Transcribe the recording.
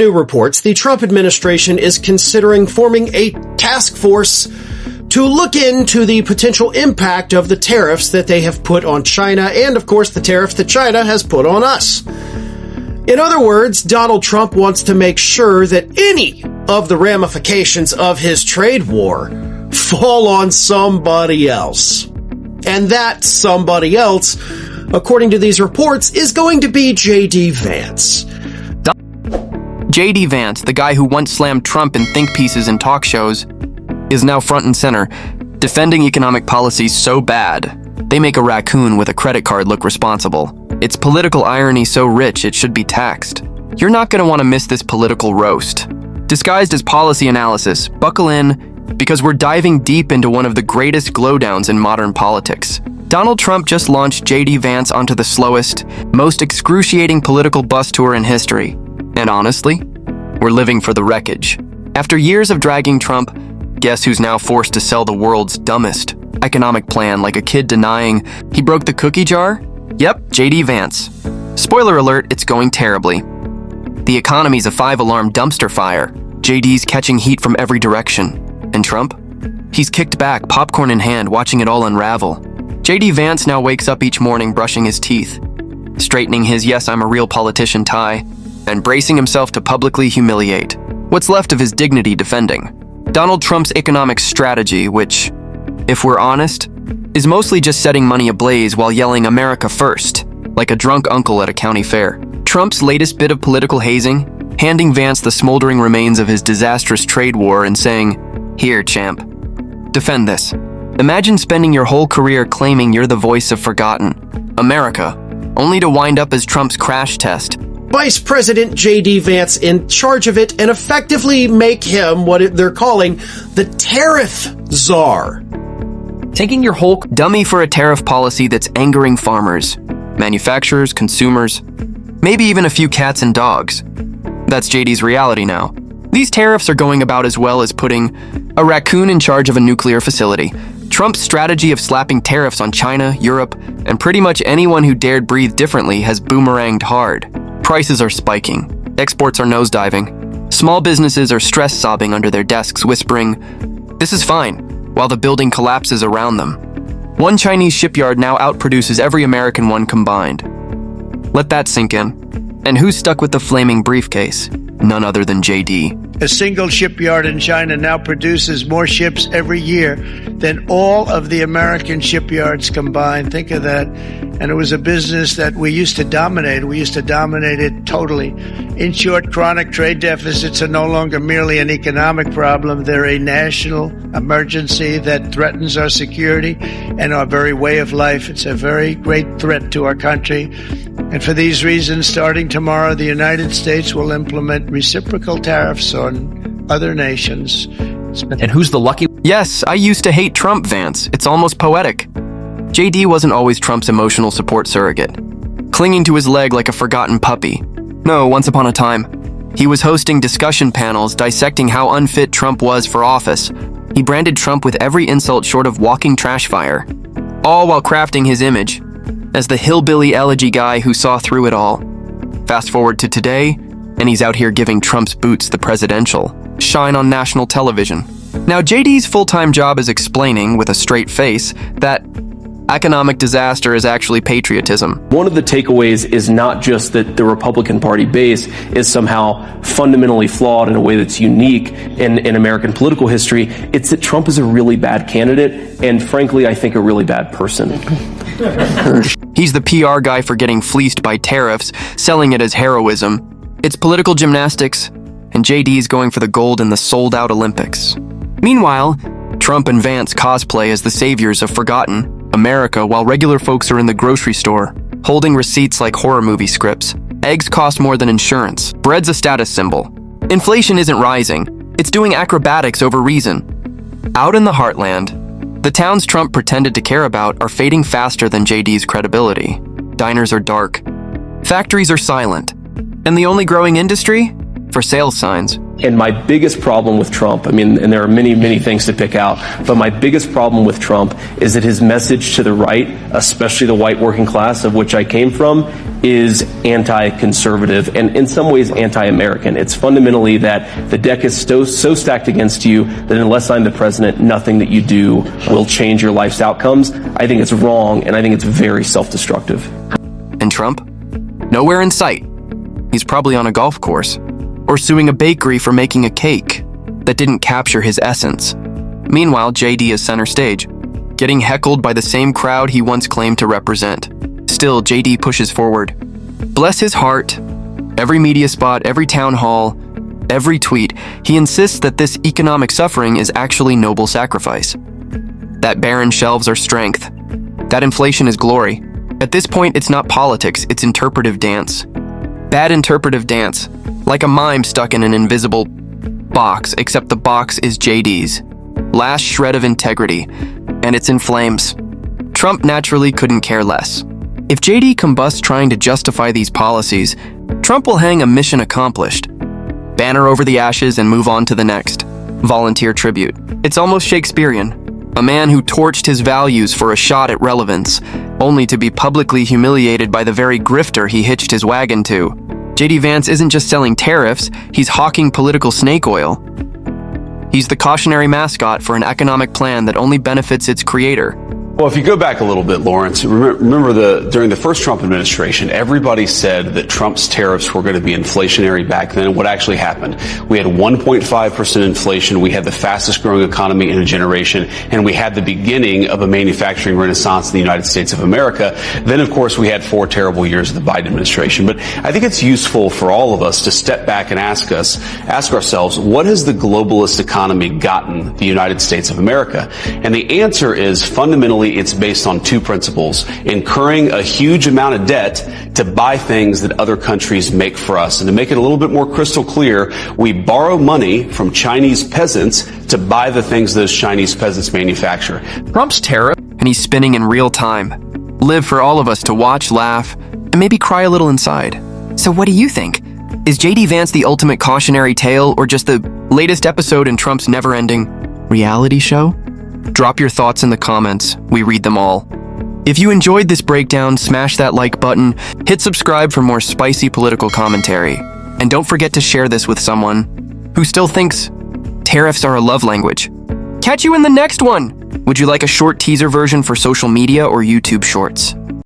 New reports, the Trump administration is considering forming a task force to look into the potential impact of the tariffs that they have put on China and, of course, the tariff that China has put on us. In other words, Donald Trump wants to make sure that any of the ramifications of his trade war fall on somebody else. And that somebody else, according to these reports, is going to be J.D. Vance. J.D. Vance, the guy who once slammed Trump in think pieces and talk shows, is now front and center, defending economic policies so bad, they make a raccoon with a credit card look responsible. It's political irony so rich it should be taxed. You're not going to want to miss this political roast. Disguised as policy analysis, buckle in, because we're diving deep into one of the greatest glowdowns in modern politics. Donald Trump just launched J.D. Vance onto the slowest, most excruciating political bus tour in history. And honestly, we're living for the wreckage. After years of dragging Trump, guess who's now forced to sell the world's dumbest economic plan like a kid denying he broke the cookie jar? Yep, J.D. Vance. Spoiler alert, it's going terribly. The economy's a 5-alarm dumpster fire. J.D.'s catching heat from every direction. And Trump? He's kicked back, popcorn in hand, watching it all unravel. J.D. Vance now wakes up each morning brushing his teeth, straightening his "yes, I'm a real politician" tie, and bracing himself to publicly humiliate what's left of his dignity defending Donald Trump's economic strategy, which, if we're honest, is mostly just setting money ablaze while yelling "America first," like a drunk uncle at a county fair. Trump's latest bit of political hazing, handing Vance the smoldering remains of his disastrous trade war and saying, "Here, champ, defend this." Imagine spending your whole career claiming you're the voice of forgotten America, only to wind up as Trump's crash test. Vice President J.D. Vance in charge of it and effectively make him what they're calling the tariff czar. Taking your whole dummy for a tariff policy that's angering farmers, manufacturers, consumers, maybe even a few cats and dogs. That's JD's reality now. These tariffs are going about as well as putting a raccoon in charge of a nuclear facility. Trump's strategy of slapping tariffs on China, Europe, and pretty much anyone who dared breathe differently has boomeranged hard. Prices are spiking. Exports are nosediving. Small businesses are stress-sobbing under their desks, whispering, "This is fine," while the building collapses around them. One Chinese shipyard now outproduces every American one combined. Let that sink in. And who's stuck with the flaming briefcase? None other than JD. A single shipyard in China now produces more ships every year than all of the American shipyards combined. Think of that. And it was a business that we used to dominate. We used to dominate it totally. In short, chronic trade deficits are no longer merely an economic problem. They're a national emergency that threatens our security and our very way of life. It's a very great threat to our country. And for these reasons, starting tomorrow, the United States will implement reciprocal tariffs on other nations. And who's the lucky? Yes, I used to hate Trump, Vance. It's almost poetic. JD wasn't always Trump's emotional support surrogate, clinging to his leg like a forgotten puppy. No, once upon a time, he was hosting discussion panels dissecting how unfit Trump was for office. He branded Trump with every insult short of walking trash fire, all while crafting his image as the hillbilly elegy guy who saw through it all. Fast forward to today, and he's out here giving Trump's boots the presidential shine on national television. Now, JD's full-time job is explaining, with a straight face, that economic disaster is actually patriotism. One of the takeaways is not just that the Republican Party base is somehow fundamentally flawed in a way that's unique in American political history. It's that Trump is a really bad candidate and, frankly, I think a really bad person. He's the PR guy for getting fleeced by tariffs, selling it as heroism. It's political gymnastics, and JD's going for the gold in the sold-out Olympics. Meanwhile, Trump and Vance cosplay as the saviors of forgotten America while regular folks are in the grocery store, holding receipts like horror movie scripts. Eggs cost more than insurance. Bread's a status symbol. Inflation isn't rising. It's doing acrobatics over reason. Out in the heartland, the towns Trump pretended to care about are fading faster than JD's credibility. Diners are dark. Factories are silent. And the only growing industry? for sales signs. And my biggest problem with Trump, and there are many, many things to pick out, but my biggest problem with Trump is that his message to the right, especially the white working class of which I came from, is anti-conservative and in some ways anti-American. It's fundamentally that the deck is so stacked against you that unless I'm the president, nothing that you do will change your life's outcomes. I think it's wrong, and I think it's very self-destructive. And Trump? Nowhere in sight. He's probably on a golf course, or suing a bakery for making a cake that didn't capture his essence. Meanwhile, JD is center stage, getting heckled by the same crowd he once claimed to represent. Still, JD pushes forward. Bless his heart. Every media spot, every town hall, every tweet, he insists that this economic suffering is actually noble sacrifice. That barren shelves are strength. That inflation is glory. At this point, it's not politics, it's interpretive dance. Bad interpretive dance. Like a mime stuck in an invisible box, except the box is JD's. Last shred of integrity, and it's in flames. Trump naturally couldn't care less. If JD combusts trying to justify these policies, Trump will hang a mission accomplished. Banner over the ashes and move on to the next. Volunteer tribute. It's almost Shakespearean. A man who torched his values for a shot at relevance, only to be publicly humiliated by the very grifter he hitched his wagon to. JD Vance isn't just selling tariffs, he's hawking political snake oil. He's the cautionary mascot for an economic plan that only benefits its creator. Well, if you go back a little bit, Lawrence, remember during the first Trump administration, everybody said that Trump's tariffs were going to be inflationary back then. What actually happened? We had 1.5% inflation. We had the fastest growing economy in a generation, and we had the beginning of a manufacturing renaissance in the United States of America. Then, of course, we had 4 terrible years of the Biden administration. But I think it's useful for all of us to step back and ask ourselves, what has the globalist economy gotten the United States of America? And the answer is fundamentally it's based on 2 principles: incurring a huge amount of debt to buy things that other countries make for us. And to make it a little bit more crystal clear, we borrow money from Chinese peasants to buy the things those Chinese peasants manufacture. Trump's tariff, and he's spinning in real time. Live for all of us to watch, laugh, and maybe cry a little inside. So what do you think? Is JD Vance the ultimate cautionary tale, or just the latest episode in Trump's never-ending reality show? Drop your thoughts in the comments. We read them all. If you enjoyed this breakdown, smash that like button, hit subscribe for more spicy political commentary, and don't forget to share this with someone who still thinks tariffs are a love language. Catch you in the next one! Would you like a short teaser version for social media or YouTube Shorts?